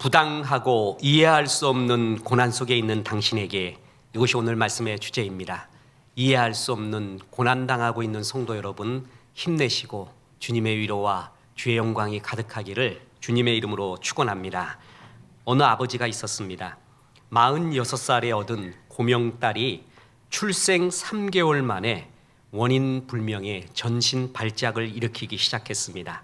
부당하고 이해할 수 없는 고난 속에 있는 당신에게, 이것이 오늘 말씀의 주제입니다. 이해할 수 없는 고난당하고 있는 성도 여러분, 힘내시고 주님의 위로와 주의 영광이 가득하기를 주님의 이름으로 축원합니다. 어느 아버지가 있었습니다. 46살에 얻은 고명딸이 출생 3개월 만에 원인 불명의 전신 발작을 일으키기 시작했습니다.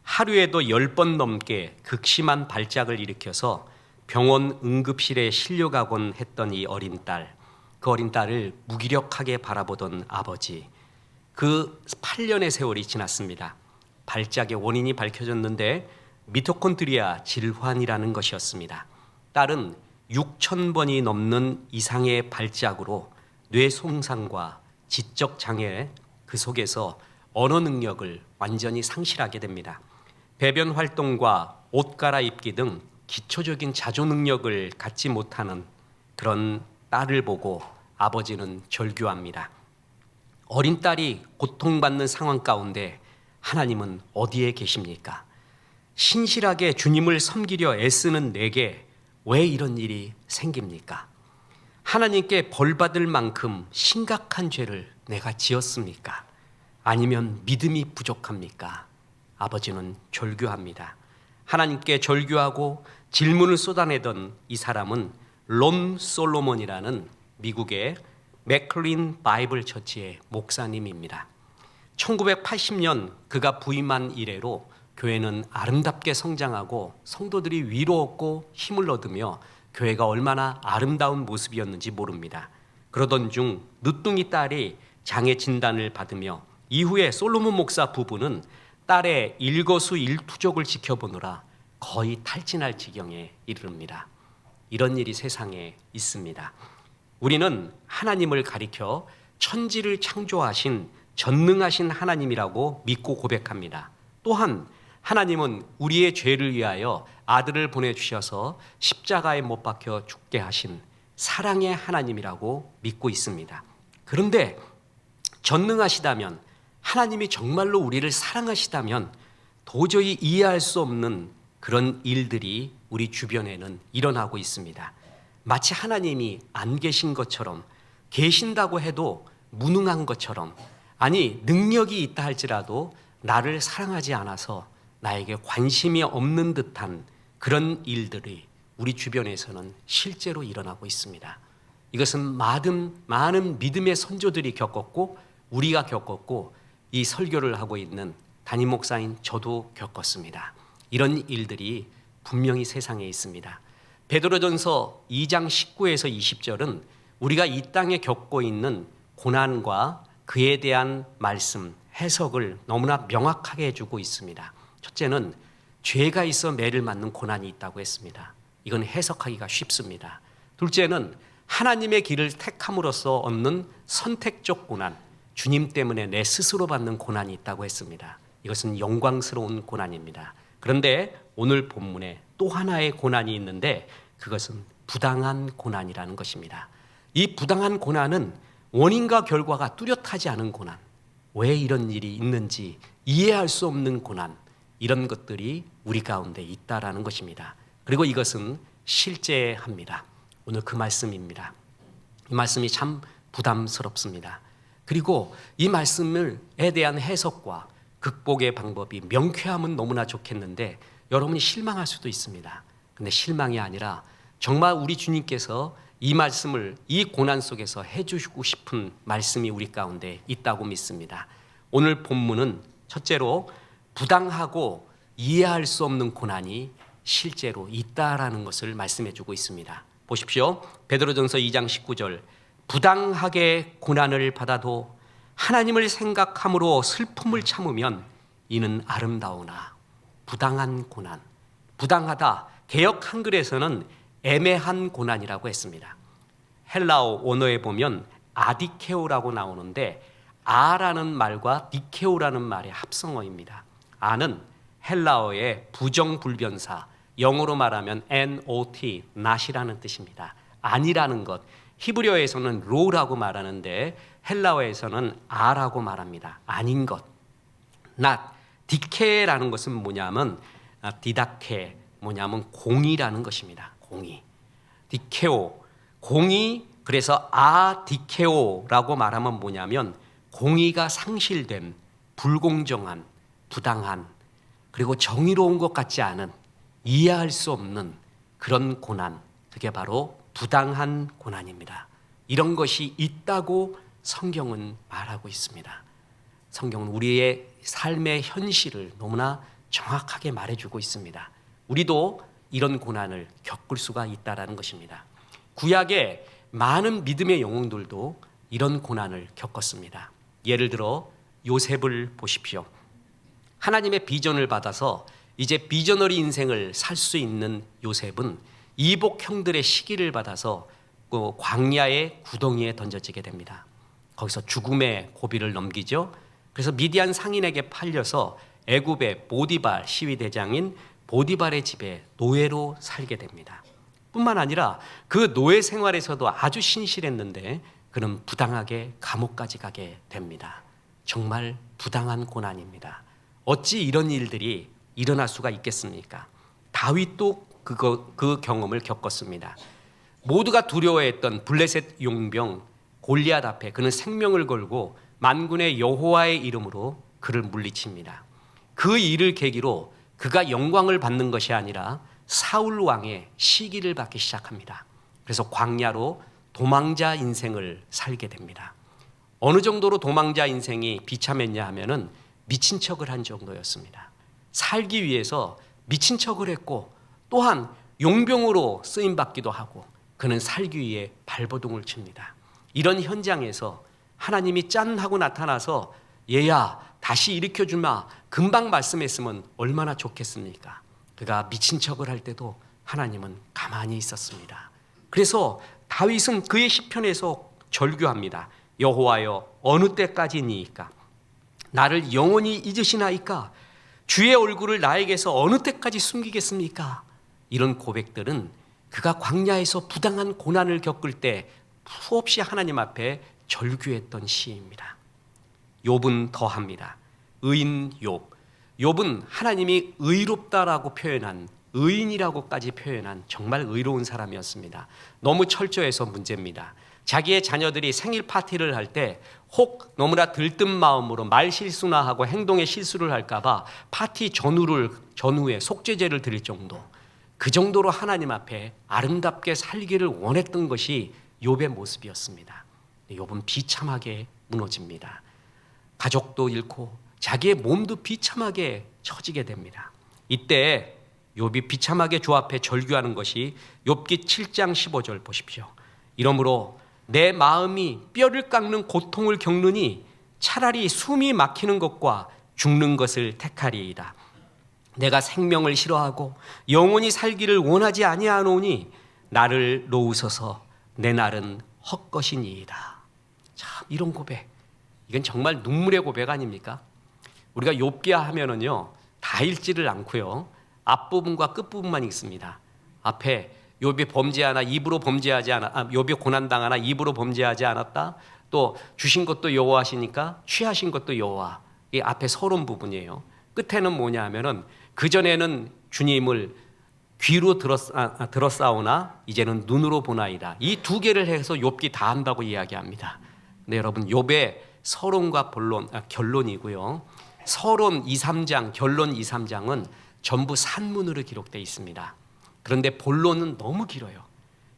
하루에도 10번 넘게 극심한 발작을 일으켜서 병원 응급실에 실려가곤 했던 이 어린 딸, 그 어린 딸을 무기력하게 바라보던 아버지. 그 8년의 세월이 지났습니다. 발작의 원인이 밝혀졌는데 미토콘드리아 질환이라는 것이었습니다. 딸은 6,000번이 넘는 이상의 발작으로 뇌 손상과 지적 장애, 그 속에서 언어 능력을 완전히 상실하게 됩니다. 배변 활동과 옷 갈아입기 등 기초적인 자조 능력을 갖지 못하는 그런 딸을 보고 아버지는 절규합니다. 어린 딸이 고통받는 상황 가운데 하나님은 어디에 계십니까? 신실하게 주님을 섬기려 애쓰는 내게 왜 이런 일이 생깁니까? 하나님께 벌받을 만큼 심각한 죄를 내가 지었습니까? 아니면 믿음이 부족합니까? 아버지는 절규합니다. 하나님께 절규하고 질문을 쏟아내던 이 사람은 론 솔로몬이라는 미국의 맥클린 바이블 처치의 목사님입니다. 1980년 그가 부임한 이래로 교회는 아름답게 성장하고 성도들이 위로 얻고 힘을 얻으며 교회가 얼마나 아름다운 모습이었는지 모릅니다. 그러던 중 늦둥이 딸이 장애 진단을 받으며 이후에 솔로몬 목사 부부는 딸의 일거수일투족을 지켜보느라 거의 탈진할 지경에 이르릅니다. 이런 일이 세상에 있습니다. 우리는 하나님을 가리켜 천지를 창조하신 전능하신 하나님이라고 믿고 고백합니다. 또한 하나님은 우리의 죄를 위하여 아들을 보내주셔서 십자가에 못 박혀 죽게 하신 사랑의 하나님이라고 믿고 있습니다. 그런데 전능하시다면, 하나님이 정말로 우리를 사랑하시다면 도저히 이해할 수 없는 그런 일들이 우리 주변에는 일어나고 있습니다. 마치 하나님이 안 계신 것처럼, 계신다고 해도 무능한 것처럼, 아니 능력이 있다 할지라도 나를 사랑하지 않아서 나에게 관심이 없는 듯한 그런 일들이 우리 주변에서는 실제로 일어나고 있습니다. 이것은 많은 믿음의 선조들이 겪었고 우리가 겪었고 이 설교를 하고 있는 담임 목사인 저도 겪었습니다. 이런 일들이 분명히 세상에 있습니다. 베드로전서 2장 19에서 20절은 우리가 이 땅에 겪고 있는 고난과 그에 대한 말씀, 해석을 너무나 명확하게 해주고 있습니다. 첫째는 죄가 있어 매를 맞는 고난이 있다고 했습니다. 이건 해석하기가 쉽습니다. 둘째는 하나님의 길을 택함으로써 얻는 선택적 고난, 주님 때문에 내 스스로 받는 고난이 있다고 했습니다. 이것은 영광스러운 고난입니다. 그런데 오늘 본문에 또 하나의 고난이 있는데 그것은 부당한 고난이라는 것입니다. 이 부당한 고난은 원인과 결과가 뚜렷하지 않은 고난, 왜 이런 일이 있는지 이해할 수 없는 고난, 이런 것들이 우리 가운데 있다라는 것입니다. 그리고 이것은 실제합니다. 오늘 그 말씀입니다. 이 말씀이 참 부담스럽습니다. 그리고 이 말씀에 대한 해석과 극복의 방법이 명쾌하면 너무나 좋겠는데 여러분이 실망할 수도 있습니다. 근데 실망이 아니라 정말 우리 주님께서 이 말씀을 이 고난 속에서 해주시고 싶은 말씀이 우리 가운데 있다고 믿습니다. 오늘 본문은 첫째로 부당하고 이해할 수 없는 고난이 실제로 있다라는 것을 말씀해주고 있습니다. 보십시오. 베드로전서 2장 19절, 부당하게 고난을 받아도 하나님을 생각함으로 슬픔을 참으면 이는 아름다우나. 부당한 고난, 부당하다. 개역 한글에서는 애매한 고난이라고 했습니다. 헬라어 원어에 보면 아디케오라고 나오는데 아라는 말과 디케오라는 말의 합성어입니다. 아는 헬라어의 부정불변사, 영어로 말하면 not, not이라는 뜻입니다. 아니라는 것, 히브리어에서는 로라고 말하는데 헬라어에서는 아라고 말합니다. 아닌 것. not, 디케라는 것은 뭐냐면 디다케, 뭐냐면 공의라는 것입니다. 공의. 디케오. 공의, 그래서 아디케오라고 말하면 뭐냐면 공의가 상실된, 불공정한, 부당한, 그리고 정의로운 것 같지 않은, 이해할 수 없는 그런 고난, 그게 바로 부당한 고난입니다. 이런 것이 있다고 성경은 말하고 있습니다. 성경은 우리의 삶의 현실을 너무나 정확하게 말해주고 있습니다. 우리도 이런 고난을 겪을 수가 있다는 것입니다. 구약의 많은 믿음의 영웅들도 이런 고난을 겪었습니다. 예를 들어 요셉을 보십시오. 하나님의 비전을 받아서 이제 비저너리 인생을 살 수 있는 요셉은 이복 형들의 시기를 받아서 광야의 구덩이에 던져지게 됩니다. 거기서 죽음의 고비를 넘기죠. 그래서 미디안 상인에게 팔려서 애굽의 보디발 시위대장인 보디발의 집에 노예로 살게 됩니다. 뿐만 아니라 그 노예 생활에서도 아주 신실했는데 그는 부당하게 감옥까지 가게 됩니다. 정말 부당한 고난입니다. 어찌 이런 일들이 일어날 수가 있겠습니까? 다윗도 그 경험을 겪었습니다. 모두가 두려워했던 블레셋 용병 골리앗 앞에 그는 생명을 걸고 만군의 여호와의 이름으로 그를 물리칩니다. 그 일을 계기로 그가 영광을 받는 것이 아니라 사울 왕의 시기를 받기 시작합니다. 그래서 광야로 도망자 인생을 살게 됩니다. 어느 정도로 도망자 인생이 비참했냐 하면은 미친 척을 한 정도였습니다. 살기 위해서 미친 척을 했고 또한 용병으로 쓰임 받기도 하고 그는 살기 위해 발버둥을 칩니다. 이런 현장에서 하나님이 짠 하고 나타나서 얘야 다시 일으켜주마 금방 말씀했으면 얼마나 좋겠습니까? 그가 미친 척을 할 때도 하나님은 가만히 있었습니다. 그래서 다윗은 그의 시편에서 절규합니다. 여호와여 어느 때까지니이까 나를 영원히 잊으시나이까 주의 얼굴을 나에게서 어느 때까지 숨기겠습니까? 이런 고백들은 그가 광야에서 부당한 고난을 겪을 때 수없이 하나님 앞에 절규했던 시입니다. 욥은 더합니다. 의인 욥. 욥은 하나님이 의롭다라고 표현한, 의인이라고까지 표현한 정말 의로운 사람이었습니다. 너무 철저해서 문제입니다. 자기의 자녀들이 생일 파티를 할 때 혹 너무나 들뜬 마음으로 말 실수나 하고 행동에 실수를 할까봐 파티 전후에 속죄제를 드릴 정도, 그 정도로 하나님 앞에 아름답게 살기를 원했던 것이 욥의 모습이었습니다. 욥은 비참하게 무너집니다. 가족도 잃고 자기의 몸도 비참하게 처지게 됩니다. 이때 욥이 비참하게 주 앞에 절규하는 것이 욥기 7장 15절 보십시오. 이러므로 내 마음이 뼈를 깎는 고통을 겪느니 차라리 숨이 막히는 것과 죽는 것을 택하리이다. 내가 생명을 싫어하고 영원히 살기를 원하지 아니하노니 나를 놓으소서 내 날은 헛것이니이다. 참 이런 고백, 이건 정말 눈물의 고백 아닙니까? 우리가 욥기야 하면은요 다 읽지를 않고요 앞부분과 끝부분만 읽습니다. 앞에 욥이 범죄하나 입으로 범죄하지 않아, 욥이 고난당하나 입으로 범죄하지 않았다. 또 주신 것도 여호와시니까 취하신 것도 여호와. 이 앞에 서론 부분이에요. 끝에는 뭐냐 하면은 그 전에는 주님을 귀로 들었사오나 이제는 눈으로 보나이다. 이 두 개를 해서 욥기 다 한다고 이야기합니다. 네, 여러분 욥의 서론과 결론이고요. 서론 2, 3장, 결론 2, 3장은 전부 산문으로 기록되어 있습니다. 그런데 본론은 너무 길어요.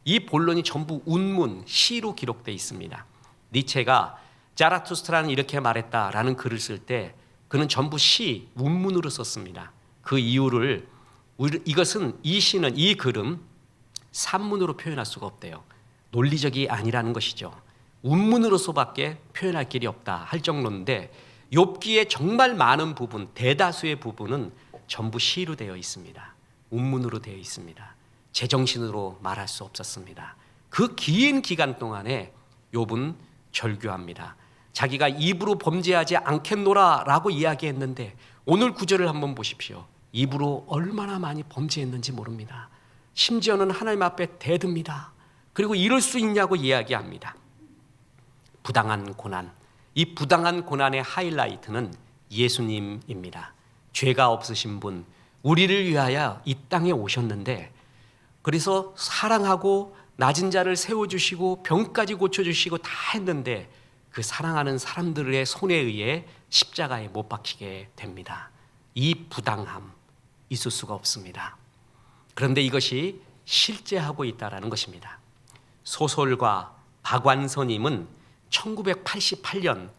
이 본론이 전부 운문, 시로 기록되어 있습니다. 니체가 자라투스트라는 이렇게 말했다라는 글을 쓸 때 그는 전부 시, 운문으로 썼습니다. 그 이유를 이것은 이 글은 산문으로 표현할 수가 없대요. 논리적이 아니라는 것이죠. 운문으로서밖에 표현할 길이 없다 할 정도인데 욥기의 정말 많은 부분, 대다수의 부분은 전부 시로 되어 있습니다. 운문으로 되어 있습니다. 제정신으로 말할 수 없었습니다. 그 긴 기간 동안에 욥은 절규합니다. 자기가 입으로 범죄하지 않겠노라라고 이야기했는데 오늘 구절을 한번 보십시오. 입으로 얼마나 많이 범죄했는지 모릅니다. 심지어는 하나님 앞에 대듭니다. 그리고 이럴 수 있냐고 이야기합니다. 부당한 고난, 이 부당한 고난의 하이라이트는 예수님입니다. 죄가 없으신 분, 우리를 위하여 이 땅에 오셨는데, 그래서 사랑하고 낮은 자를 세워주시고 병까지 고쳐주시고 다 했는데 그 사랑하는 사람들의 손에 의해 십자가에 못 박히게 됩니다. 이 부당함 있을 수가 없습니다. 그런데 이것이 실제하고 있다는 것입니다. 소설가 박완서님은 1988년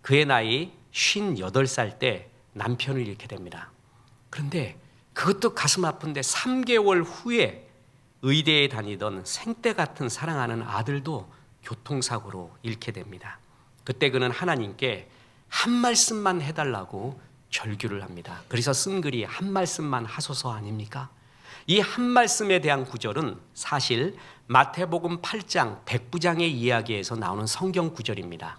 그의 나이 58살 때 남편을 잃게 됩니다. 그런데 그것도 가슴 아픈데 3개월 후에 의대에 다니던 생떼 같은 사랑하는 아들도 교통사고로 잃게 됩니다. 그때 그는 하나님께 한 말씀만 해달라고 절규를 합니다. 그래서 쓴 글이 한 말씀만 하소서 아닙니까? 이 한 말씀에 대한 구절은 사실 마태복음 8장 백부장의 이야기에서 나오는 성경 구절입니다.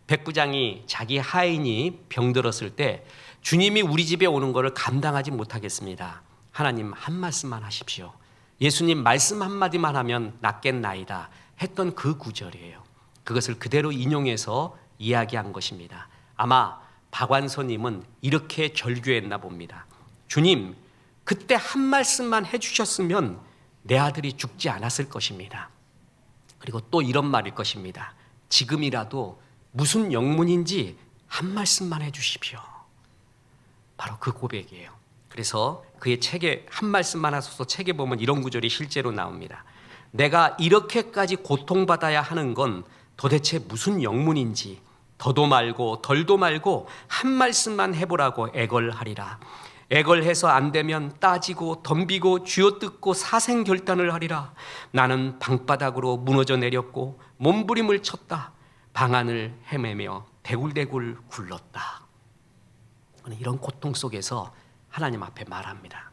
백부장이 자기 하인이 병들었을 때 주님이 우리 집에 오는 것을 감당하지 못하겠습니다. 하나님 한 말씀만 하십시오. 예수님 말씀 한마디만 하면 낫겠나이다 했던 그 구절이에요. 그것을 그대로 인용해서 이야기한 것입니다. 아마 박완서님은 이렇게 절규했나 봅니다. 주님, 그때 한 말씀만 해주셨으면 내 아들이 죽지 않았을 것입니다. 그리고 또 이런 말일 것입니다. 지금이라도 무슨 영문인지 한 말씀만 해주십시오. 바로 그 고백이에요. 그래서 그의 책에 한 말씀만 하소서 책에 보면 이런 구절이 실제로 나옵니다. 내가 이렇게까지 고통받아야 하는 건 도대체 무슨 영문인지 더도 말고 덜도 말고 한 말씀만 해보라고 애걸하리라. 애걸해서 안 되면 따지고 덤비고 쥐어뜯고 사생결단을 하리라. 나는 방바닥으로 무너져 내렸고 몸부림을 쳤다. 방안을 헤매며 대굴대굴 굴렀다. 이런 고통 속에서 하나님 앞에 말합니다.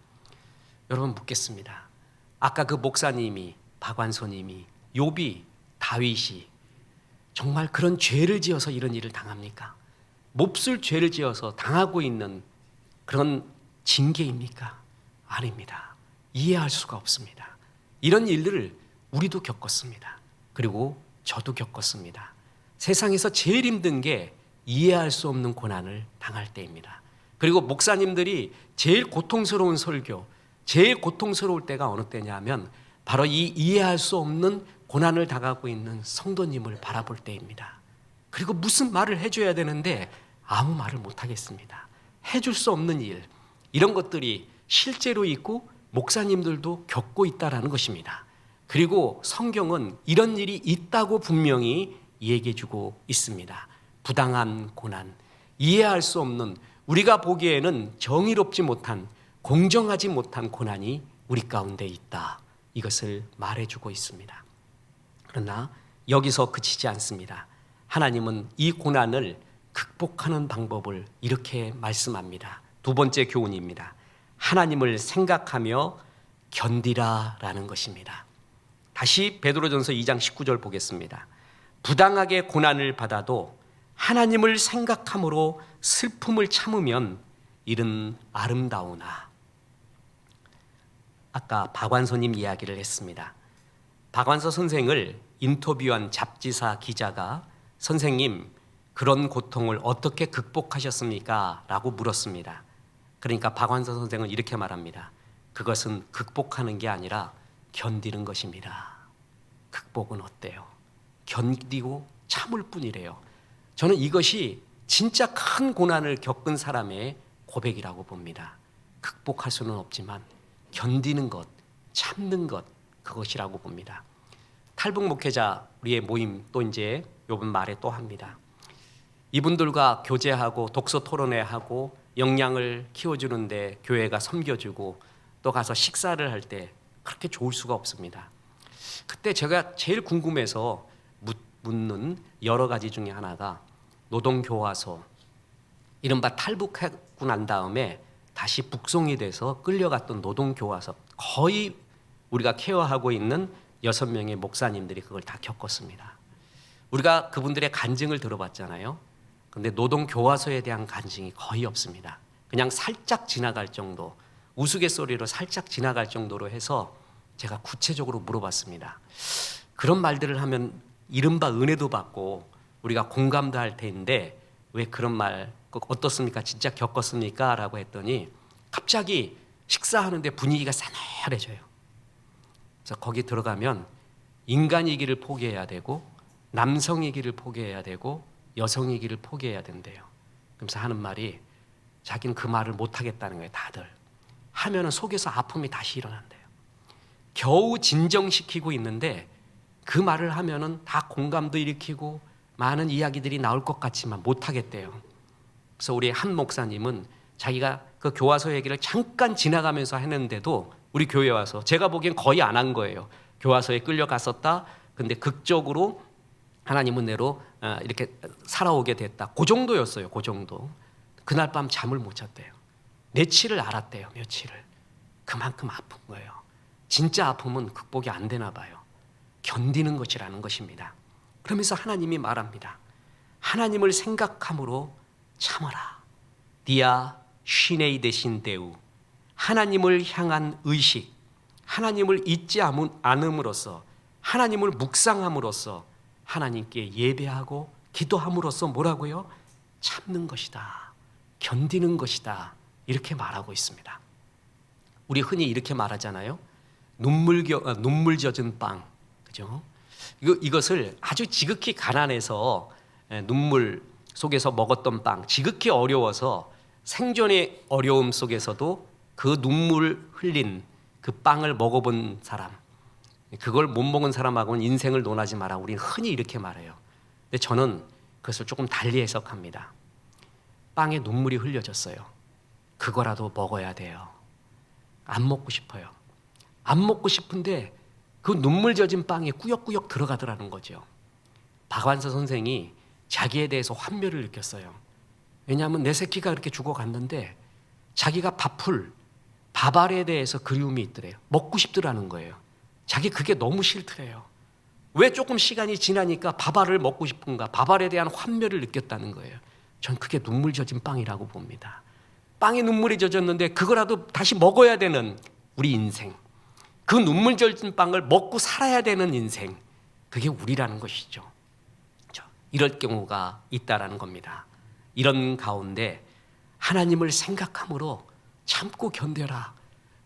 여러분 묻겠습니다. 아까 그 목사님이 박완서님이 욥이 다윗이 정말 그런 죄를 지어서 이런 일을 당합니까? 몹쓸 죄를 지어서 당하고 있는 그런 징계입니까? 아닙니다. 이해할 수가 없습니다. 이런 일들을 우리도 겪었습니다. 그리고 저도 겪었습니다. 세상에서 제일 힘든 게 이해할 수 없는 고난을 당할 때입니다. 그리고 목사님들이 제일 고통스러운 설교, 제일 고통스러울 때가 어느 때냐면 바로 이 이해할 수 없는 고난을 당하고 있는 성도님을 바라볼 때입니다. 그리고 무슨 말을 해줘야 되는데 아무 말을 못하겠습니다. 해줄 수 없는 일, 이런 것들이 실제로 있고 목사님들도 겪고 있다는 것입니다. 그리고 성경은 이런 일이 있다고 분명히 얘기해주고 있습니다. 부당한 고난, 이해할 수 없는, 우리가 보기에는 정의롭지 못한, 공정하지 못한 고난이 우리 가운데 있다. 이것을 말해주고 있습니다. 그러나 여기서 그치지 않습니다. 하나님은 이 고난을 극복하는 방법을 이렇게 말씀합니다. 두 번째 교훈입니다. 하나님을 생각하며 견디라라는 것입니다. 다시 베드로전서 2장 19절 보겠습니다. 부당하게 고난을 받아도 하나님을 생각함으로 슬픔을 참으면 이는 아름다우나. 아까 박완서님 이야기를 했습니다. 박완서 선생을 인터뷰한 잡지사 기자가 선생님 그런 고통을 어떻게 극복하셨습니까? 라고 물었습니다. 그러니까 박완서 선생은 이렇게 말합니다. 그것은 극복하는 게 아니라 견디는 것입니다. 극복은 어때요? 견디고 참을 뿐이래요. 저는 이것이 진짜 큰 고난을 겪은 사람의 고백이라고 봅니다. 극복할 수는 없지만 견디는 것, 참는 것, 그것이라고 봅니다. 탈북 목회자 우리의 모임 또 이제 요번 말에 또 합니다. 이분들과 교제하고 독서 토론회하고 역량을 키워주는데 교회가 섬겨주고 또 가서 식사를 할 때 그렇게 좋을 수가 없습니다. 그때 제가 제일 궁금해서 묻는 여러 가지 중에 하나가 노동교화소, 이른바 탈북하고 난 다음에 다시 북송이 돼서 끌려갔던 노동교화소, 거의 우리가 케어하고 있는 6명의 목사님들이 그걸 다 겪었습니다. 우리가 그분들의 간증을 들어봤잖아요. 그런데 노동교화소에 대한 간증이 거의 없습니다. 그냥 살짝 지나갈 정도, 우스갯소리로 살짝 지나갈 정도로 해서 제가 구체적으로 물어봤습니다. 그런 말들을 하면 이른바 은혜도 받고 우리가 공감도 할 텐데 왜 그런 말 어떻습니까? 진짜 겪었습니까? 라고 했더니 갑자기 식사하는데 분위기가 싸늘해져요. 그래서 거기 들어가면 인간이기를 포기해야 되고 남성이기를 포기해야 되고 여성이기를 포기해야 된대요. 그러면서 하는 말이 자기는 그 말을 못하겠다는 거예요. 다들 하면은 속에서 아픔이 다시 일어난대요. 겨우 진정시키고 있는데 그 말을 하면은 다 공감도 일으키고 많은 이야기들이 나올 것 같지만 못하겠대요. 그래서 우리 한 목사님은 자기가 그 교화소 얘기를 잠깐 지나가면서 했는데도 우리 교회에 와서 제가 보기엔 거의 안 한 거예요. 교화소에 끌려갔었다. 근데 극적으로 하나님 은혜로 이렇게 살아오게 됐다. 그 정도였어요. 그 정도. 그날 밤 잠을 못 잤대요. 며칠을 알았대요. 며칠을. 그만큼 아픈 거예요. 진짜 아픔은 극복이 안 되나 봐요. 견디는 것이라는 것입니다. 그러면서 하나님이 말합니다. 하나님을 생각함으로 참아라. 디아 쉬네이 대신 대우. 하나님을 향한 의식, 하나님을 잊지 않음으로써, 하나님을 묵상함으로써 하나님께 예배하고 기도함으로써 뭐라고요? 참는 것이다. 견디는 것이다. 이렇게 말하고 있습니다. 우리 흔히 이렇게 말하잖아요. 눈물 젖은 빵. 그죠? 이것을 아주 지극히 가난해서 눈물 속에서 먹었던 빵, 지극히 어려워서 생존의 어려움 속에서도 그 눈물 흘린 그 빵을 먹어본 사람, 그걸 못 먹은 사람하고는 인생을 논하지 마라. 우리는 흔히 이렇게 말해요. 근데 저는 그것을 조금 달리 해석합니다. 빵에 눈물이 흘려졌어요. 그거라도 먹어야 돼요. 안 먹고 싶어요. 안 먹고 싶은데 그 눈물 젖은 빵에 꾸역꾸역 들어가더라는 거죠. 박완서 선생이 자기에 대해서 환멸을 느꼈어요. 왜냐하면 내 새끼가 그렇게 죽어갔는데 자기가 밥알에 대해서 그리움이 있더래요. 먹고 싶더라는 거예요. 자기 그게 너무 싫더래요. 왜 조금 시간이 지나니까 밥알을 먹고 싶은가? 밥알에 대한 환멸을 느꼈다는 거예요. 전 그게 눈물 젖은 빵이라고 봅니다. 빵에 눈물이 젖었는데 그거라도 다시 먹어야 되는 우리 인생. 그 눈물 젖은 빵을 먹고 살아야 되는 인생. 그게 우리라는 것이죠. 이럴 경우가 있다라는 겁니다. 이런 가운데 하나님을 생각함으로 참고 견뎌라.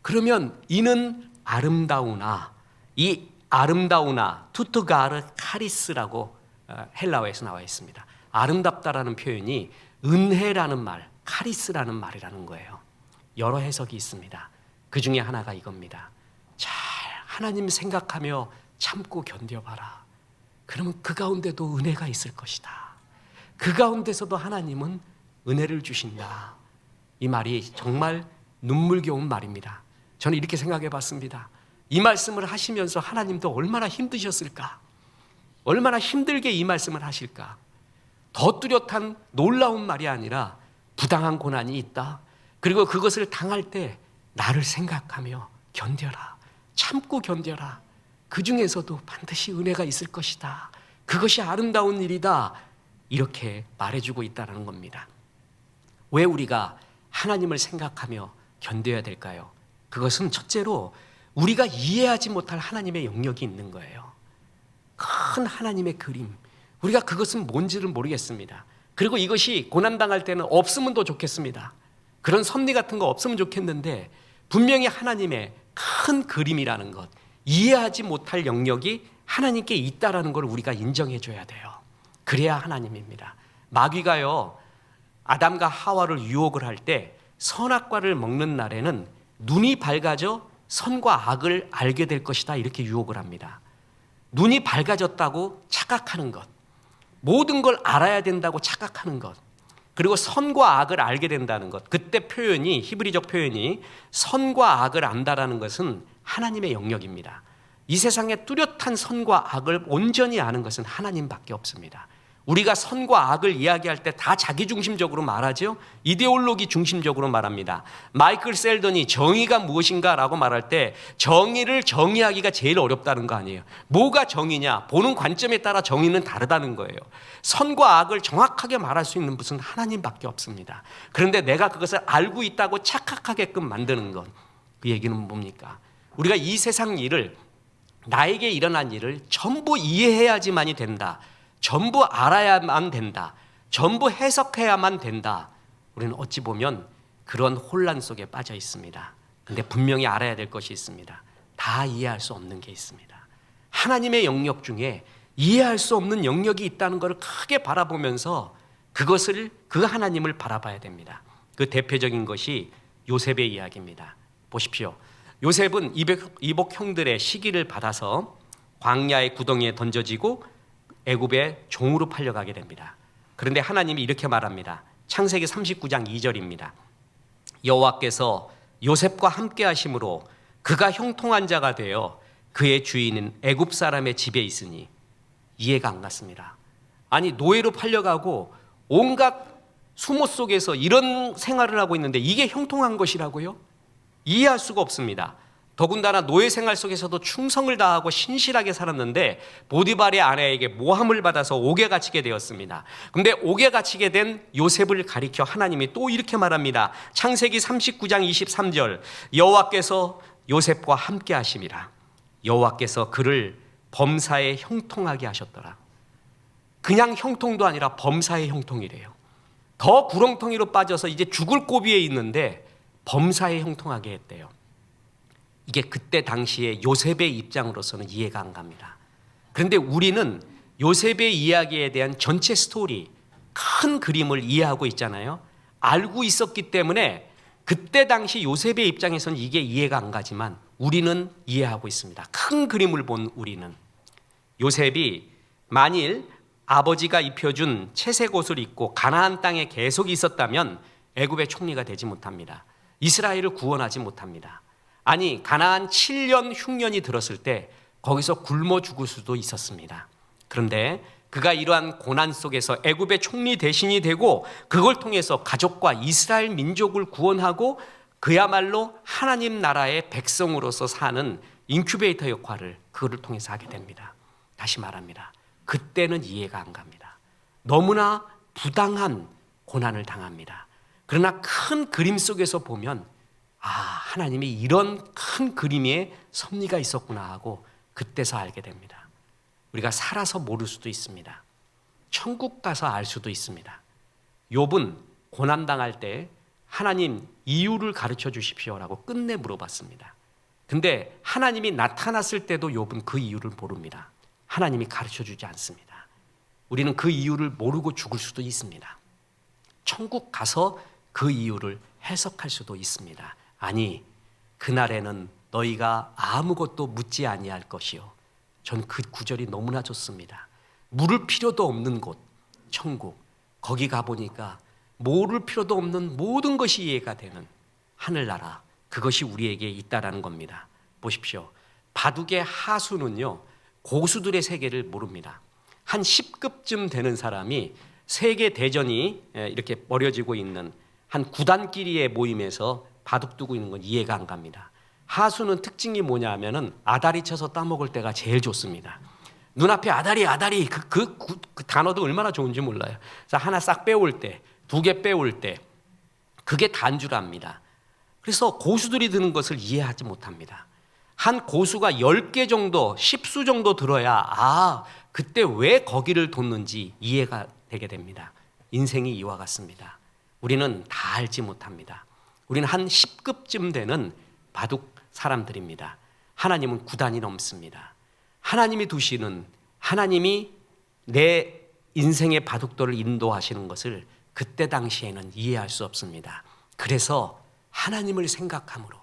그러면 이는 아름다우나, 이 아름다우나 투트가르 카리스라고 헬라어에서 나와 있습니다. 아름답다라는 표현이 은혜라는 말, 카리스라는 말이라는 거예요. 여러 해석이 있습니다. 그 중에 하나가 이겁니다. 잘 하나님 생각하며 참고 견뎌봐라. 그러면 그 가운데도 은혜가 있을 것이다. 그 가운데서도 하나님은 은혜를 주신다. 이 말이 정말 눈물겨운 말입니다. 저는 이렇게 생각해 봤습니다. 이 말씀을 하시면서 하나님도 얼마나 힘드셨을까? 얼마나 힘들게 이 말씀을 하실까? 더 뚜렷한 놀라운 말이 아니라 부당한 고난이 있다. 그리고 그것을 당할 때 나를 생각하며 견뎌라. 참고 견뎌라. 그 중에서도 반드시 은혜가 있을 것이다. 그것이 아름다운 일이다. 이렇게 말해주고 있다는 겁니다. 왜 우리가 하나님을 생각하며 견뎌야 될까요? 그것은 첫째로 우리가 이해하지 못할 하나님의 영역이 있는 거예요. 큰 하나님의 그림. 우리가 그것은 뭔지를 모르겠습니다. 그리고 이것이 고난당할 때는 없으면 더 좋겠습니다. 그런 섭리 같은 거 없으면 좋겠는데 분명히 하나님의 큰 그림이라는 것, 이해하지 못할 영역이 하나님께 있다라는 걸 우리가 인정해 줘야 돼요. 그래야 하나님입니다. 마귀가요, 아담과 하와를 유혹을 할 때 선악과를 먹는 날에는 눈이 밝아져 선과 악을 알게 될 것이다 이렇게 유혹을 합니다. 눈이 밝아졌다고 착각하는 것, 모든 걸 알아야 된다고 착각하는 것, 그리고 선과 악을 알게 된다는 것. 그때 표현이, 히브리적 표현이 선과 악을 안다라는 것은 하나님의 영역입니다. 이 세상에 뚜렷한 선과 악을 온전히 아는 것은 하나님밖에 없습니다. 우리가 선과 악을 이야기할 때 다 자기중심적으로 말하죠. 이데올로기 중심적으로 말합니다. 마이클 셀던이 정의가 무엇인가 라고 말할 때 정의를 정의하기가 제일 어렵다는 거 아니에요. 뭐가 정의냐? 보는 관점에 따라 정의는 다르다는 거예요. 선과 악을 정확하게 말할 수 있는 분은 하나님밖에 없습니다. 그런데 내가 그것을 알고 있다고 착각하게끔 만드는 것, 그 얘기는 뭡니까? 우리가 이 세상 일을, 나에게 일어난 일을 전부 이해해야지만이 된다. 전부 알아야만 된다. 전부 해석해야만 된다. 우리는 어찌 보면 그런 혼란 속에 빠져 있습니다. 근데 분명히 알아야 될 것이 있습니다. 다 이해할 수 없는 게 있습니다. 하나님의 영역 중에 이해할 수 없는 영역이 있다는 것을 크게 바라보면서 그 하나님을 바라봐야 됩니다. 그 대표적인 것이 요셉의 이야기입니다. 보십시오. 요셉은 이복 형들의 시기를 받아서 광야의 구덩이에 던져지고 애굽의 종으로 팔려가게 됩니다. 그런데 하나님이 이렇게 말합니다. 창세기 39장 2절입니다. 여호와께서 요셉과 함께 하심으로 그가 형통한 자가 되어 그의 주인은 애굽 사람의 집에 있으니. 이해가 안 갔습니다. 아니, 노예로 팔려가고 온갖 수모 속에서 이런 생활을 하고 있는데 이게 형통한 것이라고요? 이해할 수가 없습니다. 더군다나 노예 생활 속에서도 충성을 다하고 신실하게 살았는데 보디발의 아내에게 모함을 받아서 옥에 갇히게 되었습니다. 그런데 옥에 갇히게 된 요셉을 가리켜 하나님이 또 이렇게 말합니다. 창세기 39장 23절 여호와께서 요셉과 함께 하심이라. 여호와께서 그를 범사에 형통하게 하셨더라. 그냥 형통도 아니라 범사의 형통이래요. 더 구렁텅이로 빠져서 이제 죽을 고비에 있는데 범사에 형통하게 했대요. 이게 그때 당시에 요셉의 입장으로서는 이해가 안 갑니다. 그런데 우리는 요셉의 이야기에 대한 전체 스토리, 큰 그림을 이해하고 있잖아요. 알고 있었기 때문에 그때 당시 요셉의 입장에서는 이게 이해가 안 가지만 우리는 이해하고 있습니다. 큰 그림을 본 우리는. 요셉이 만일 아버지가 입혀준 채색 옷을 입고 가나안 땅에 계속 있었다면 애굽의 총리가 되지 못합니다. 이스라엘을 구원하지 못합니다. 아니, 가나안 7년 흉년이 들었을 때 거기서 굶어 죽을 수도 있었습니다. 그런데 그가 이러한 고난 속에서 애굽의 총리 대신이 되고 그걸 통해서 가족과 이스라엘 민족을 구원하고 그야말로 하나님 나라의 백성으로서 사는 인큐베이터 역할을 그거를 통해서 하게 됩니다. 다시 말합니다. 그때는 이해가 안 갑니다. 너무나 부당한 고난을 당합니다. 그러나 큰 그림 속에서 보면 하나님이 이런 큰 그림에 섭리가 있었구나 하고 그때서 알게 됩니다. 우리가 살아서 모를 수도 있습니다. 천국 가서 알 수도 있습니다. 욥은 고난당할 때 하나님 이유를 가르쳐 주십시오라고 끝내 물어봤습니다. 근데 하나님이 나타났을 때도 욥은 그 이유를 모릅니다. 하나님이 가르쳐 주지 않습니다. 우리는 그 이유를 모르고 죽을 수도 있습니다. 천국 가서 그 이유를 해석할 수도 있습니다. 아니, 그날에는 너희가 아무것도 묻지 아니할 것이요. 전 그 구절이 너무나 좋습니다. 물을 필요도 없는 곳, 천국. 거기 가보니까 모를 필요도 없는 모든 것이 이해가 되는 하늘나라, 그것이 우리에게 있다라는 겁니다. 보십시오. 바둑의 하수는요, 고수들의 세계를 모릅니다. 한 10급쯤 되는 사람이 세계 대전이 이렇게 벌어지고 있는 한 구단끼리의 모임에서 바둑 두고 있는 건 이해가 안 갑니다. 하수는 특징이 뭐냐 하면은 아다리 쳐서 따먹을 때가 제일 좋습니다. 눈앞에 아다리 그 단어도 얼마나 좋은지 몰라요. 그래서 하나 싹 빼올 때, 2개 빼올 때 그게 단주랍니다. 그래서 고수들이 드는 것을 이해하지 못합니다. 한 고수가 10개 정도, 10수 정도 들어야 그때 왜 거기를 뒀는지 이해가 되게 됩니다. 인생이 이와 같습니다. 우리는 다 알지 못합니다. 우리는 한 10급쯤 되는 바둑 사람들입니다. 하나님은 9단이 넘습니다. 하나님이 두시는, 하나님이 내 인생의 바둑돌을 인도하시는 것을 그때 당시에는 이해할 수 없습니다. 그래서 하나님을 생각함으로,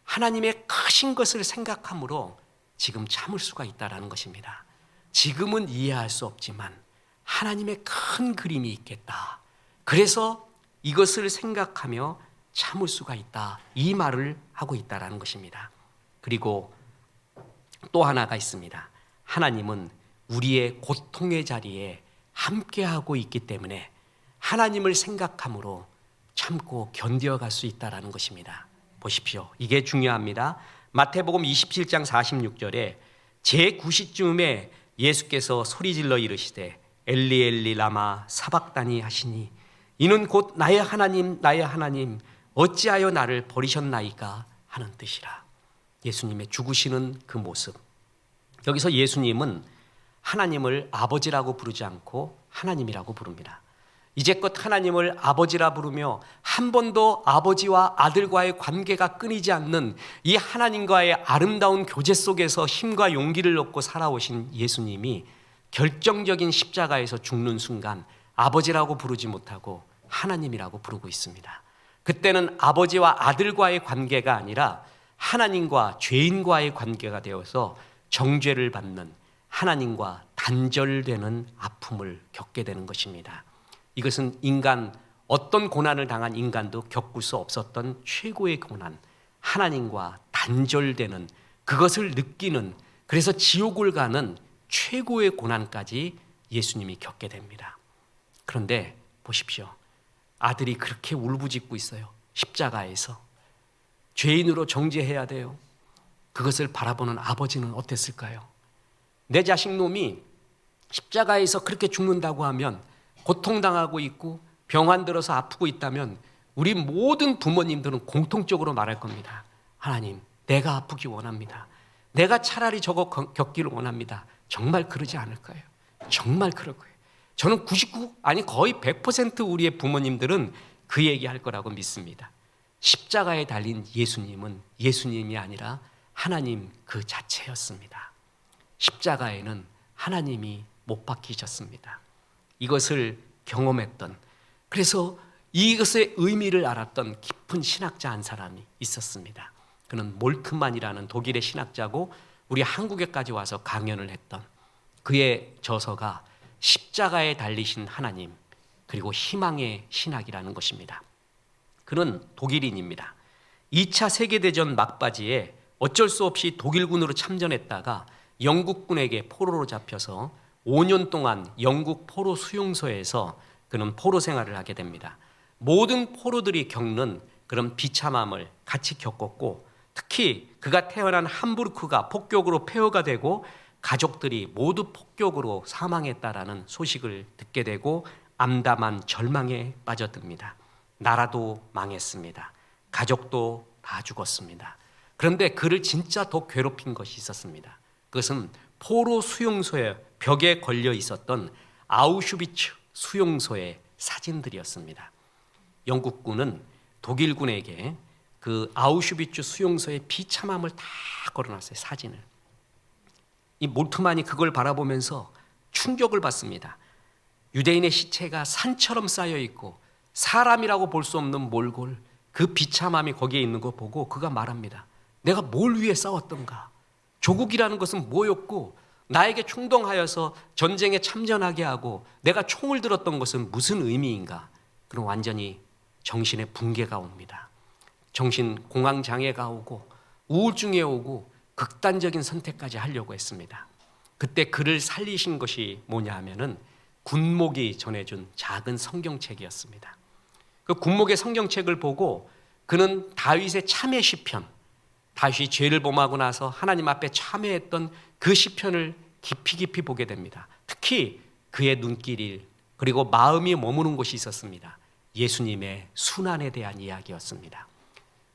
하나님의 크신 것을 생각함으로 지금 참을 수가 있다는 것입니다. 지금은 이해할 수 없지만 하나님의 큰 그림이 있겠다. 그래서 이것을 생각하며 참을 수가 있다. 이 말을 하고 있다는 것입니다. 그리고 또 하나가 있습니다. 하나님은 우리의 고통의 자리에 함께하고 있기 때문에 하나님을 생각함으로 참고 견뎌갈 수 있다는 것입니다. 보십시오. 이게 중요합니다. 마태복음 27장 46절에 제9시쯤에 예수께서 소리질러 이르시되 엘리 엘리 라마 사박다니 하시니 이는 곧 나의 하나님 나의 하나님 어찌하여 나를 버리셨나이까 하는 뜻이라. 예수님의 죽으시는 그 모습. 여기서 예수님은 하나님을 아버지라고 부르지 않고 하나님이라고 부릅니다. 이제껏 하나님을 아버지라 부르며 한 번도 아버지와 아들과의 관계가 끊이지 않는 이 하나님과의 아름다운 교제 속에서 힘과 용기를 얻고 살아오신 예수님이 결정적인 십자가에서 죽는 순간 아버지라고 부르지 못하고 하나님이라고 부르고 있습니다. 그때는 아버지와 아들과의 관계가 아니라 하나님과 죄인과의 관계가 되어서 정죄를 받는, 하나님과 단절되는 아픔을 겪게 되는 것입니다. 이것은 어떤 고난을 당한 인간도 겪을 수 없었던 최고의 고난, 하나님과 단절되는, 그것을 느끼는, 그래서 지옥을 가는 최고의 고난까지 예수님이 겪게 됩니다. 그런데 보십시오. 아들이 그렇게 울부짖고 있어요. 십자가에서 죄인으로 정죄해야 돼요. 그것을 바라보는 아버지는 어땠을까요? 내 자식 놈이 십자가에서 그렇게 죽는다고 하면, 고통당하고 있고 병환 들어서 아프고 있다면 우리 모든 부모님들은 공통적으로 말할 겁니다. 하나님, 내가 아프기 원합니다. 내가 차라리 저거 겪기를 원합니다. 정말 그러지 않을까요? 정말 그럴 거예요. 저는 거의 100% 우리의 부모님들은 그 얘기할 거라고 믿습니다. 십자가에 달린 예수님은 예수님이 아니라 하나님 그 자체였습니다. 십자가에는 하나님이 못 박히셨습니다. 이것을 경험했던, 그래서 이것의 의미를 알았던 깊은 신학자 한 사람이 있었습니다. 그는 몰트만이라는 독일의 신학자고 우리 한국에까지 와서 강연을 했던, 그의 저서가 십자가에 달리신 하나님 그리고 희망의 신학이라는 것입니다. 그는 독일인입니다. 2차 세계대전 막바지에 어쩔 수 없이 독일군으로 참전했다가 영국군에게 포로로 잡혀서 5년 동안 영국 포로 수용소에서 그는 포로 생활을 하게 됩니다. 모든 포로들이 겪는 그런 비참함을 같이 겪었고, 특히 그가 태어난 함부르크가 폭격으로 폐허가 되고 가족들이 모두 폭격으로 사망했다라는 소식을 듣게 되고 암담한 절망에 빠져듭니다. 나라도 망했습니다. 가족도 다 죽었습니다. 그런데 그를 진짜 더 괴롭힌 것이 있었습니다. 그것은 포로 수용소의 벽에 걸려 있었던 아우슈비츠 수용소의 사진들이었습니다. 영국군은 독일군에게 그 아우슈비츠 수용소의 비참함을 다 걸어놨어요. 사진을. 이 몰트만이 그걸 바라보면서 충격을 받습니다. 유대인의 시체가 산처럼 쌓여 있고 사람이라고 볼 수 없는 몰골, 그 비참함이 거기에 있는 거 보고 그가 말합니다. 내가 뭘 위해 싸웠던가? 조국이라는 것은 뭐였고 나에게 충동하여서 전쟁에 참전하게 하고 내가 총을 들었던 것은 무슨 의미인가? 그럼 완전히 정신의 붕괴가 옵니다. 정신 공황장애가 오고 우울증이 오고 극단적인 선택까지 하려고 했습니다. 그때 그를 살리신 것이 뭐냐 하면은 군목이 전해준 작은 성경책이었습니다. 그 군목의 성경책을 보고 그는 다윗의 참회 시편, 다윗이 죄를 범하고 나서 하나님 앞에 참회했던 그 시편을 깊이 보게 됩니다. 특히 그의 눈길이 그리고 마음이 머무는 곳이 있었습니다. 예수님의 순환에 대한 이야기였습니다.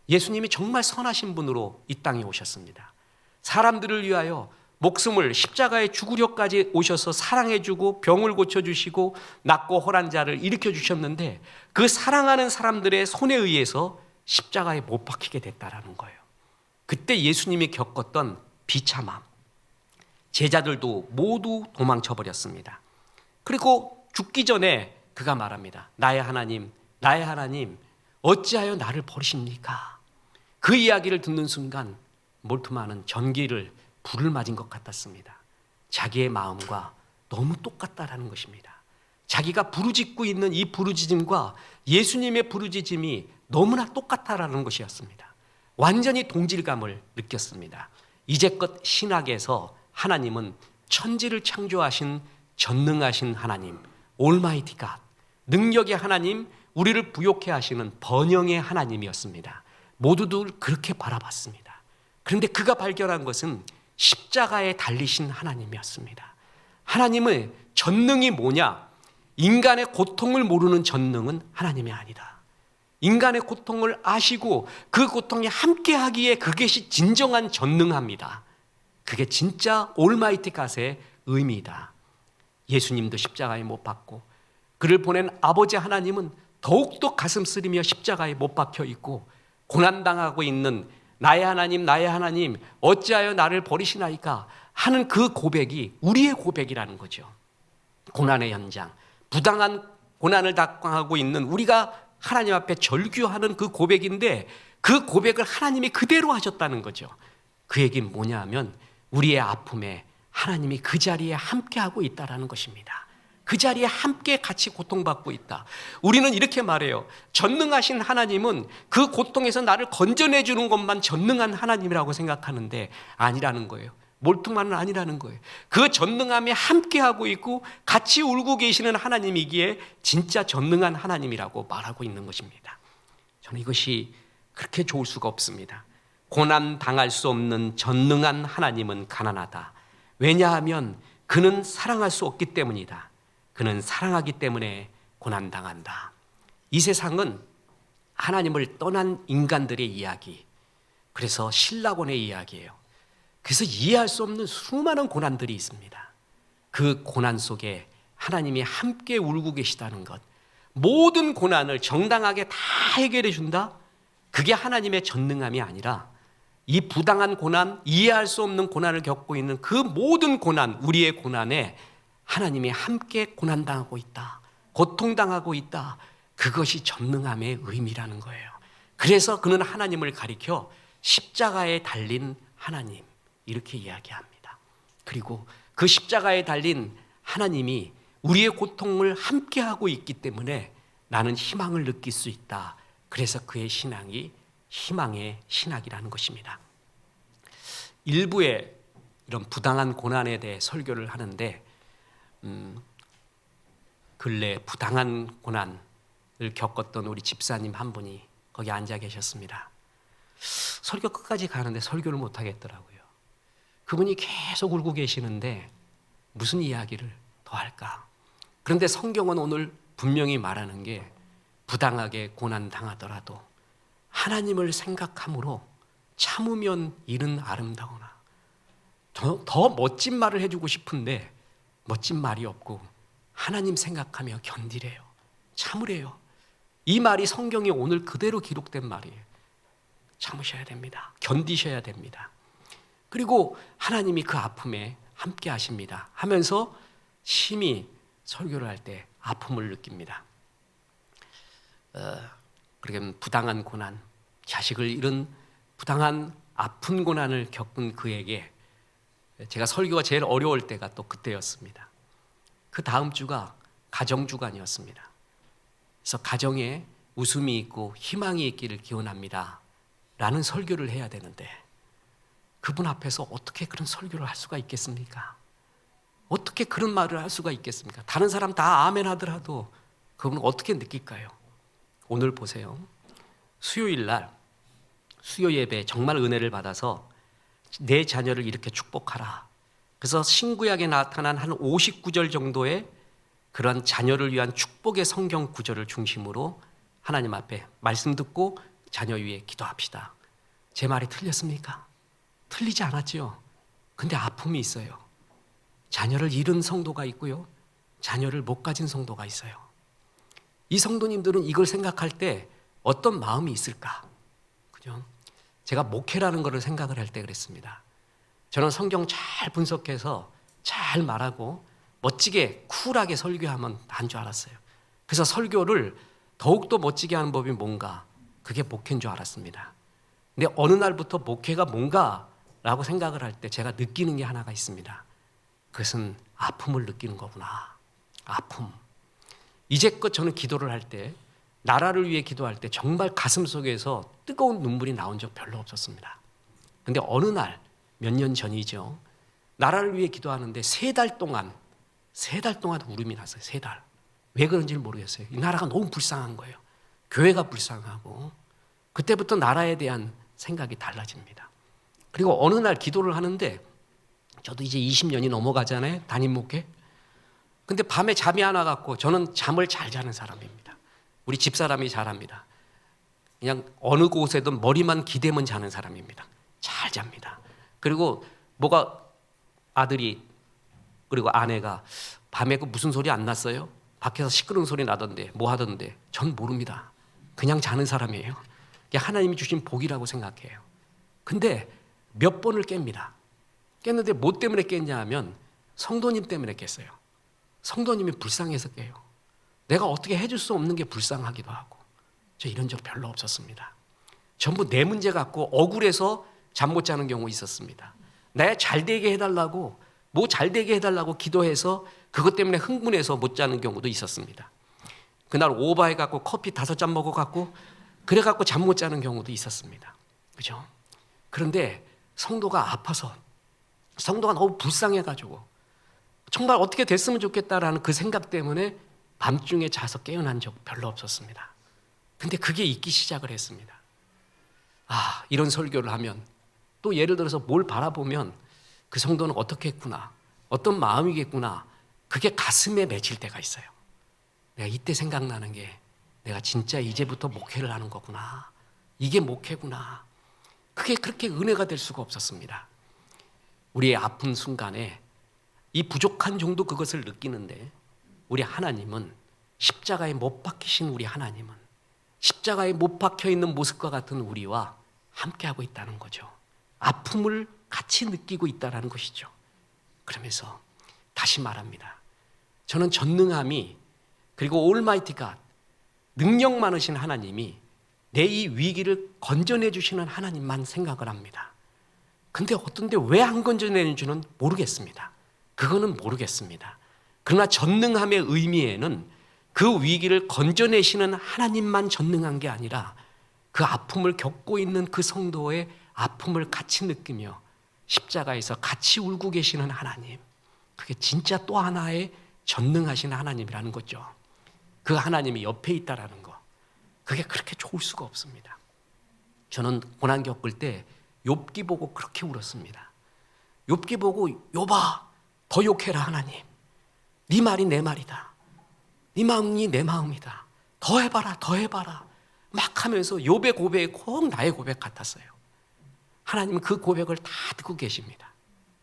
예수님이 정말 선하신 분으로 이 땅에 오셨습니다. 사람들을 위하여 목숨을 십자가에 죽으려까지 오셔서 사랑해주고 병을 고쳐주시고 낫고 홀한 자를 일으켜주셨는데 그 사랑하는 사람들의 손에 의해서 십자가에 못 박히게 됐다라는 거예요. 그때 예수님이 겪었던 비참함, 제자들도 모두 도망쳐버렸습니다. 그리고 죽기 전에 그가 말합니다. 나의 하나님, 나의 하나님, 어찌하여 나를 버리십니까? 그 이야기를 듣는 순간 몰트만은 불을 맞은 것 같았습니다. 자기의 마음과 너무 똑같다라는 것입니다. 자기가 부르짖고 있는 이 부르짖음과 예수님의 부르짖음이 너무나 똑같다라는 것이었습니다. 완전히 동질감을 느꼈습니다. 이제껏 신학에서 하나님은 천지를 창조하신 전능하신 하나님, 올마이티 갓, 능력의 하나님, 우리를 부욕해 하시는 번영의 하나님이었습니다. 모두들 그렇게 바라봤습니다. 그런데 그가 발견한 것은 십자가에 달리신 하나님이었습니다. 하나님의 전능이 뭐냐? 인간의 고통을 모르는 전능은 하나님이 아니다. 인간의 고통을 아시고 그 고통에 함께하기에 그것이 진정한 전능합니다. 그게 진짜 올마이티 갓의 의미이다. 예수님도 십자가에 못 박고 그를 보낸 아버지 하나님은 더욱더 가슴 쓰리며 십자가에 못 박혀 있고 고난당하고 있는 나의 하나님 어찌하여 나를 버리시나이까 하는 그 고백이 우리의 고백이라는 거죠. 고난의 현장, 부당한 고난을 당하고 있는 우리가 하나님 앞에 절규하는 그 고백인데 그 고백을 하나님이 그대로 하셨다는 거죠. 그 얘기는 뭐냐 하면 우리의 아픔에 하나님이 그 자리에 함께하고 있다는 것입니다. 그 자리에 함께 같이 고통받고 있다. 우리는 이렇게 말해요. 전능하신 하나님은 그 고통에서 나를 건져내 주는 것만 전능한 하나님이라고 생각하는데 아니라는 거예요. 몰퉁만은 아니라는 거예요. 그 전능함에 함께하고 있고 같이 울고 계시는 하나님이기에 진짜 전능한 하나님이라고 말하고 있는 것입니다. 저는 이것이 그렇게 좋을 수가 없습니다. 고난 당할 수 없는 전능한 하나님은 가난하다. 왜냐하면 그는 사랑할 수 없기 때문이다. 그는 사랑하기 때문에 고난당한다. 이 세상은 하나님을 떠난 인간들의 이야기, 그래서 신라곤의 이야기예요. 그래서 이해할 수 없는 수많은 고난들이 있습니다. 그 고난 속에 하나님이 함께 울고 계시다는 것, 모든 고난을 정당하게 다 해결해 준다? 그게 하나님의 전능함이 아니라 이 부당한 고난, 이해할 수 없는 고난을 겪고 있는 그 모든 고난, 우리의 고난에 하나님이 함께 고난당하고 있다, 고통당하고 있다. 그것이 전능함의 의미라는 거예요. 그래서 그는 하나님을 가리켜 십자가에 달린 하나님, 이렇게 이야기합니다. 그리고 그 십자가에 달린 하나님이 우리의 고통을 함께하고 있기 때문에 나는 희망을 느낄 수 있다. 그래서 그의 신앙이 희망의 신학이라는 것입니다. 일부의 이런 부당한 고난에 대해 설교를 하는데 근래 부당한 고난을 겪었던 우리 집사님 한 분이 거기 앉아 계셨습니다. 설교 끝까지 가는데 설교를 못 하겠더라고요. 그분이 계속 울고 계시는데 무슨 이야기를 더 할까? 그런데 성경은 오늘 분명히 말하는 게 부당하게 고난 당하더라도 하나님을 생각함으로 참으면 이는 아름다우나. 더 멋진 말을 해주고 싶은데 멋진 말이 없고 하나님 생각하며 견디래요. 참으래요. 이 말이 성경에 오늘 그대로 기록된 말이에요. 참으셔야 됩니다. 견디셔야 됩니다. 그리고 하나님이 그 아픔에 함께 하십니다 하면서 심히 설교를 할 때 아픔을 느낍니다. 그러니까 부당한 고난, 자식을 잃은 부당한 아픈 고난을 겪은 그에게 제가 설교가 제일 어려울 때가 또 그때였습니다. 그 다음 주가 가정주간이었습니다. 그래서 가정에 웃음이 있고 희망이 있기를 기원합니다 라는 설교를 해야 되는데 그분 앞에서 어떻게 그런 설교를 할 수가 있겠습니까? 어떻게 그런 말을 할 수가 있겠습니까? 다른 사람 다 아멘 하더라도 그분은 어떻게 느낄까요? 오늘 보세요. 수요일 날 수요 예배 정말 은혜를 받아서 내 자녀를 이렇게 축복하라. 그래서 신구약에 나타난 한 59절 정도의 그런 자녀를 위한 축복의 성경 구절을 중심으로 하나님 앞에 말씀 듣고 자녀 위에 기도합시다. 제 말이 틀렸습니까? 틀리지 않았죠. 근데 아픔이 있어요. 자녀를 잃은 성도가 있고요. 자녀를 못 가진 성도가 있어요. 이 성도님들은 이걸 생각할 때 어떤 마음이 있을까? 그죠? 제가 목회라는 것을 생각을 할 때 그랬습니다. 저는 성경 잘 분석해서 잘 말하고 멋지게 쿨하게 설교하면 한 줄 알았어요. 그래서 설교를 더욱더 멋지게 하는 법이 뭔가, 그게 목회인 줄 알았습니다. 근데 어느 날부터 목회가 뭔가라고 생각을 할 때 제가 느끼는 게 하나가 있습니다. 그것은 아픔을 느끼는 거구나. 아픔. 이제껏 저는 기도를 할 때, 나라를 위해 기도할 때 정말 가슴 속에서 뜨거운 눈물이 나온 적 별로 없었습니다. 근데 어느 날, 몇 년 전이죠. 나라를 위해 기도하는데 3달 동안 울음이 났어요. 3달. 왜 그런지를 모르겠어요. 이 나라가 너무 불쌍한 거예요. 교회가 불쌍하고 그때부터 나라에 대한 생각이 달라집니다. 그리고 어느 날 기도를 하는데 저도 이제 20년이 넘어가잖아요. 담임 목회. 근데 밤에 잠이 안 와갖고 저는 잠을 잘 자는 사람입니다. 우리 집사람이 잘합니다. 그냥 어느 곳에든 머리만 기대면 자는 사람입니다. 잘 잡니다. 그리고 아들이 그리고 아내가 밤에 그 무슨 소리 안 났어요? 밖에서 시끄러운 소리 나던데 뭐 하던데 전 모릅니다. 그냥 자는 사람이에요. 이게 하나님이 주신 복이라고 생각해요. 근데 몇 번을 깹니다. 깼는데 뭐 때문에 깼냐 하면 성도님 때문에 깼어요. 성도님이 불쌍해서 깨요. 내가 어떻게 해줄 수 없는 게 불쌍하기도 하고. 저 이런 적 별로 없었습니다. 전부 내 문제 갖고 억울해서 잠 못 자는 경우 있었습니다. 내 잘 되게 해달라고 뭐 잘 되게 해달라고 기도해서 그것 때문에 흥분해서 못 자는 경우도 있었습니다. 그날 오버해갖고 커피 5잔 먹어갖고 그래갖고 잠 못 자는 경우도 있었습니다. 그죠? 그런데 성도가 아파서 성도가 너무 불쌍해가지고 정말 어떻게 됐으면 좋겠다라는 그 생각 때문에 밤중에 자서 깨어난 적 별로 없었습니다. 근데 그게 있기 시작을 했습니다. 아, 이런 설교를 하면 또 예를 들어서 뭘 바라보면 그 성도는 어떻게 했구나, 어떤 마음이겠구나, 그게 가슴에 맺힐 때가 있어요. 내가 이때 생각나는 게 내가 진짜 이제부터 목회를 하는 거구나, 이게 목회구나. 그게 그렇게 은혜가 될 수가 없었습니다. 우리의 아픈 순간에 이 부족한 정도 그것을 느끼는데 우리 하나님은 십자가에 못 박히신 우리 하나님은 십자가에 못 박혀 있는 모습과 같은 우리와 함께하고 있다는 거죠. 아픔을 같이 느끼고 있다는 것이죠. 그러면서 다시 말합니다. 저는 전능함이 그리고 올마이티 갓, 능력 많으신 하나님이 내 이 위기를 건져내 주시는 하나님만 생각을 합니다. 근데 어떤데 왜 안 건져내는지는 모르겠습니다. 그거는 모르겠습니다. 그러나 전능함의 의미에는 그 위기를 건져내시는 하나님만 전능한 게 아니라 그 아픔을 겪고 있는 그 성도의 아픔을 같이 느끼며 십자가에서 같이 울고 계시는 하나님, 그게 진짜 또 하나의 전능하신 하나님이라는 거죠. 그 하나님이 옆에 있다라는 거, 그게 그렇게 좋을 수가 없습니다. 저는 고난 겪을 때 욥기 보고 그렇게 울었습니다. 욥기 보고 욥아 더 욕해라 하나님, 네 말이 내 말이다, 네 마음이 내 마음이다, 더 해봐라 더 해봐라 막 하면서 욥의 고백이 꼭 나의 고백 같았어요. 하나님은 그 고백을 다 듣고 계십니다.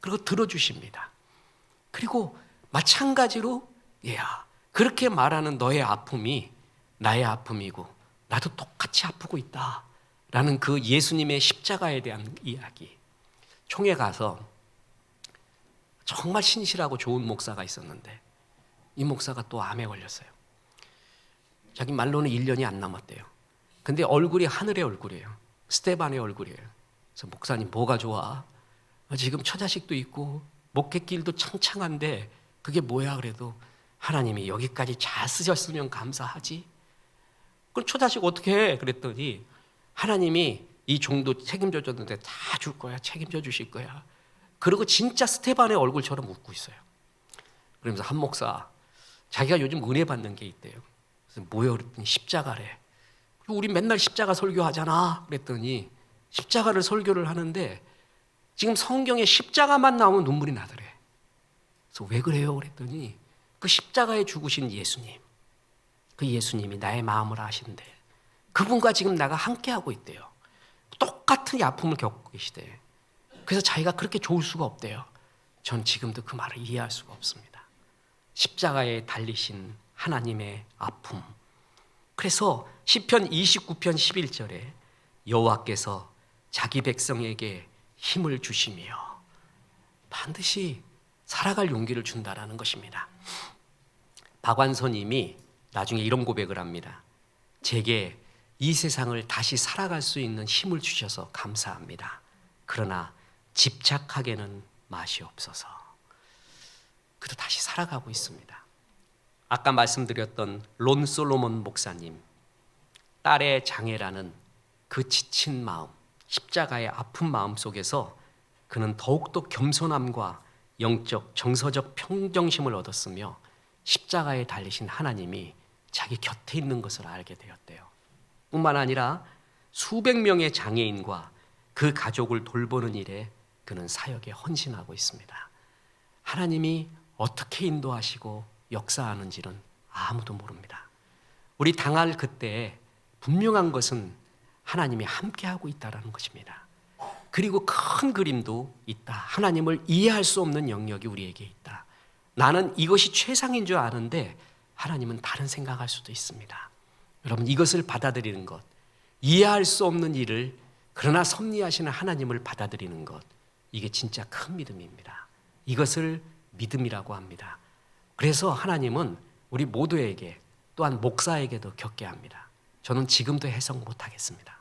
그리고 들어주십니다. 그리고 마찬가지로 얘야, 그렇게 말하는 너의 아픔이 나의 아픔이고 나도 똑같이 아프고 있다 라는 그 예수님의 십자가에 대한 이야기. 총회 가서 정말 신실하고 좋은 목사가 있었는데 이 목사가 또 암에 걸렸어요. 자기 말로는 1년이 안 남았대요. 근데 얼굴이 하늘의 얼굴이에요. 스테반의 얼굴이에요. 그래서 목사님 뭐가 좋아? 지금 처자식도 있고 목회길도 창창한데 그게 뭐야? 그래도 하나님이 여기까지 잘 쓰셨으면 감사하지. 그럼 처자식 어떻게 해? 그랬더니 하나님이 이 종도 책임져 줬는데 다 줄 거야. 책임져 주실 거야. 그리고 진짜 스테반의 얼굴처럼 웃고 있어요. 그러면서 한 목사, 자기가 요즘 은혜 받는 게 있대요. 그래서 뭐야? 그랬더니 십자가래. 우리 맨날 십자가 설교하잖아. 그랬더니 십자가를 설교를 하는데 지금 성경에 십자가만 나오면 눈물이 나더래. 그래서 왜 그래요? 그랬더니 그 십자가에 죽으신 예수님, 그 예수님이 나의 마음을 아신대. 그분과 지금 내가 함께하고 있대요. 똑같은 이 아픔을 겪고 계시대. 그래서 자기가 그렇게 좋을 수가 없대요. 전 지금도 그 말을 이해할 수가 없습니다. 십자가에 달리신 하나님의 아픔. 그래서 시편 29편 11절에 여호와께서 자기 백성에게 힘을 주시며 반드시 살아갈 용기를 준다라는 것입니다. 박완서님이 나중에 이런 고백을 합니다. 제게 이 세상을 다시 살아갈 수 있는 힘을 주셔서 감사합니다. 그러나 집착하게는 맛이 없어서. 그도 다시 살아가고 있습니다. 아까 말씀드렸던 론 솔로몬 목사님, 딸의 장애라는 그 지친 마음, 십자가의 아픈 마음 속에서 그는 더욱더 겸손함과 영적, 정서적 평정심을 얻었으며 십자가에 달리신 하나님이 자기 곁에 있는 것을 알게 되었대요. 뿐만 아니라 수백 명의 장애인과 그 가족을 돌보는 일에 그는 사역에 헌신하고 있습니다. 하나님이 어떻게 인도하시고 역사하는지는 아무도 모릅니다. 우리 당할 그때 분명한 것은 하나님이 함께하고 있다는 것입니다. 그리고 큰 그림도 있다. 하나님을 이해할 수 없는 영역이 우리에게 있다. 나는 이것이 최상인 줄 아는데 하나님은 다른 생각할 수도 있습니다. 여러분, 이것을 받아들이는 것, 이해할 수 없는 일을 그러나 섭리하시는 하나님을 받아들이는 것, 이게 진짜 큰 믿음입니다. 이것을 믿음이라고 합니다. 그래서 하나님은 우리 모두에게, 또한 목사에게도 겪게 합니다. 저는 지금도 해석 못하겠습니다.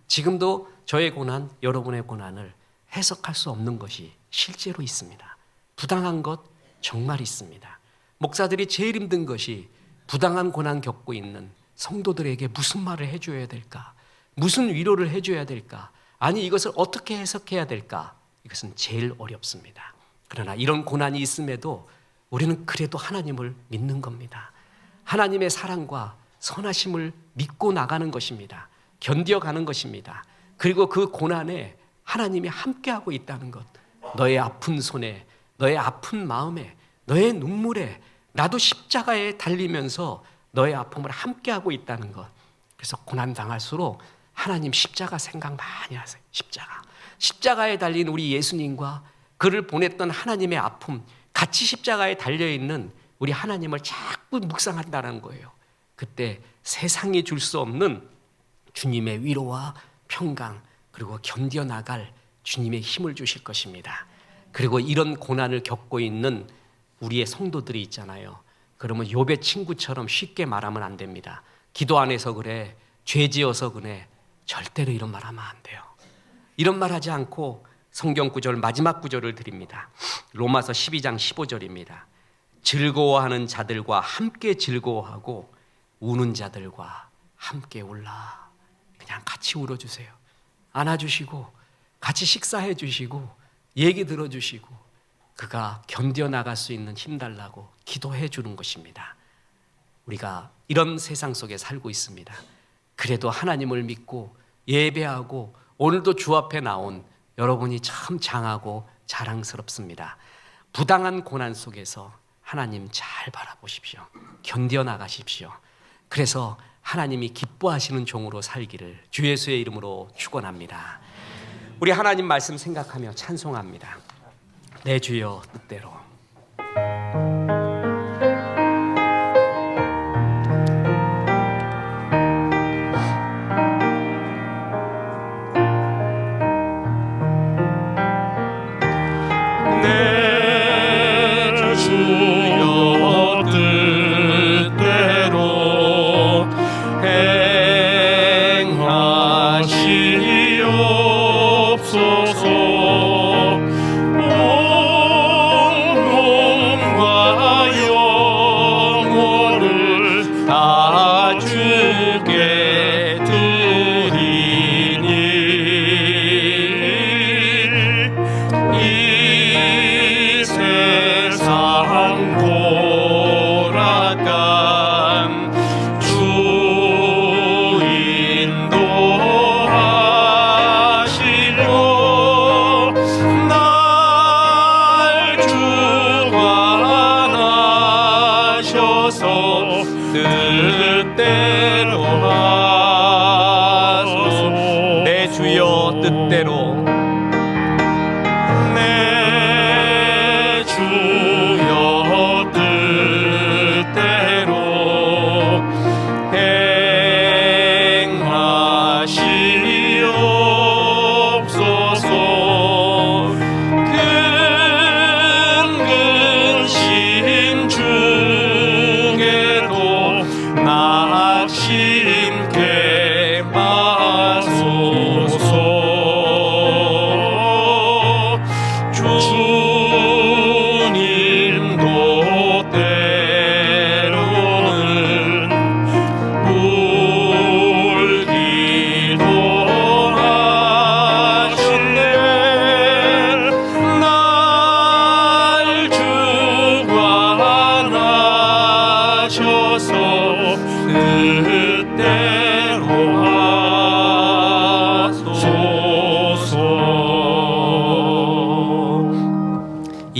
지금도 저의 고난, 여러분의 고난을 해석할 수 없는 것이 실제로 있습니다. 부당한 것 정말 있습니다. 목사들이 제일 힘든 것이 부당한 고난 겪고 있는 성도들에게 무슨 말을 해줘야 될까? 무슨 위로를 해줘야 될까? 아니, 이것을 어떻게 해석해야 될까? 이것은 제일 어렵습니다. 그러나 이런 고난이 있음에도 우리는 그래도 하나님을 믿는 겁니다. 하나님의 사랑과 선하심을 믿고 나가는 것입니다. 견뎌가는 것입니다. 그리고 그 고난에 하나님이 함께하고 있다는 것, 너의 아픈 손에, 너의 아픈 마음에, 너의 눈물에 나도 십자가에 달리면서 너의 아픔을 함께하고 있다는 것. 그래서 고난 당할수록 하나님 십자가 생각 많이 하세요. 십자가에 달린 우리 예수님과 그를 보냈던 하나님의 아픔, 같이 십자가에 달려있는 우리 하나님을 자꾸 묵상한다는 거예요. 그때 세상이 줄 수 없는 주님의 위로와 평강, 그리고 견뎌나갈 주님의 힘을 주실 것입니다. 그리고 이런 고난을 겪고 있는 우리의 성도들이 있잖아요. 그러면 욥의 친구처럼 쉽게 말하면 안 됩니다. 기도 안 해서 그래, 죄 지어서 그래, 절대로 이런 말 하면 안 돼요. 이런 말 하지 않고 성경 구절, 마지막 구절을 드립니다. 로마서 12장 15절입니다. 즐거워하는 자들과 함께 즐거워하고 우는 자들과 함께 울라. 그냥 같이 울어주세요. 안아주시고 같이 식사해 주시고 얘기 들어주시고 그가 견뎌나갈 수 있는 힘 달라고 기도해 주는 것입니다. 우리가 이런 세상 속에 살고 있습니다. 그래도 하나님을 믿고 예배하고 오늘도 주 앞에 나온 여러분이 참 장하고 자랑스럽습니다. 부당한 고난 속에서 하나님 잘 바라보십시오. 견뎌나가십시오. 그래서 하나님이 기뻐하시는 종으로 살기를 주 예수의 이름으로 축원합니다. 우리 하나님 말씀 생각하며 찬송합니다. 내 주여 뜻대로.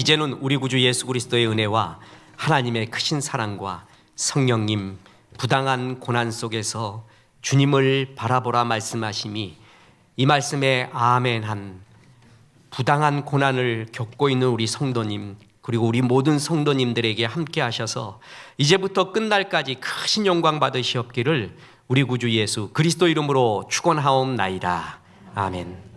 이제는 우리 구주 예수 그리스도의 은혜와 하나님의 크신 사랑과 성령님 부당한 고난 속에서 주님을 바라보라 말씀하심이 이 말씀에 아멘한 부당한 고난을 겪고 있는 우리 성도님 그리고 우리 모든 성도님들에게 함께 하셔서 이제부터 끝날까지 크신 영광 받으시옵기를 우리 구주 예수 그리스도 이름으로 축원하옵나이다. 아멘.